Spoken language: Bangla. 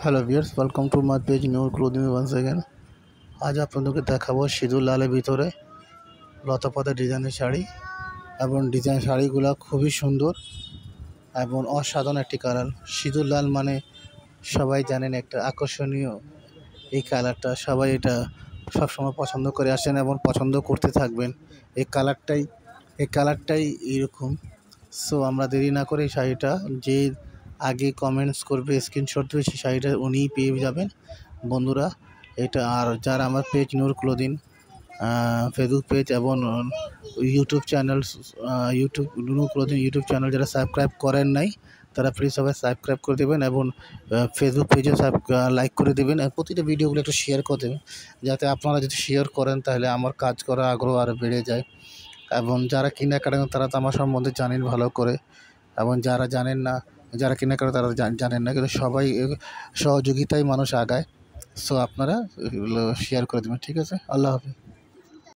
Hello viewers, welcome to my page নিউর ক্লোদিং ওয়ান্স अगेन। আজ আপনাদেরকে দেখাবো সিঁদুর লালের ভিতরে লতাপাতা ডিজাইনের শাড়ি এবং ডিজাইন শাড়িগুলো খুবই সুন্দর এবং অসাধারণ একটি কালার। সিঁদুর লাল মানে সবাই জানেন একটা আকর্ষণীয় এই কালারটা, সবাই এটা সবসময় পছন্দ করে আসেন এবং পছন্দ করতে থাকবেন। এই কালারটাই এরকম। সো আমরা দেরি না করে এই শাড়িটা যে আগে কমেন্টস করবে, স্ক্রিনশট দেবে, সেই শাড়িটা উনিই পেয়ে যাবেন বন্ধুরা। এটা আর যারা আমার পেজ নূর ক্লোদিং ফেসবুক পেজ এবং ইউটিউব চ্যানেল নূর ক্লোদিং ইউটিউব চ্যানেল যারা সাবস্ক্রাইব করেন নাই তারা প্লিজ সবাই সাবস্ক্রাইব করে দেবেন এবং ফেসবুক পেজে লাইক করে দেবেন আর প্রতিটা ভিডিওগুলো একটু শেয়ার করে দেবেন, যাতে আপনারা যদি শেয়ার করেন তাহলে আমার কাজ করা আগ্রহ আরও বেড়ে যায়। এবং যারা কেনাকাটা তারা তো আমার সম্বন্ধে জানেন ভালো করে, এবং যারা জানেন না, যারা কেনাকাটা তারা জানেন না, কিন্তু সবাই সহযোগিতায় মানুষ আগায়। সো আপনারা শেয়ার করে দেবেন, ঠিক আছে? আল্লাহ হাফেজ।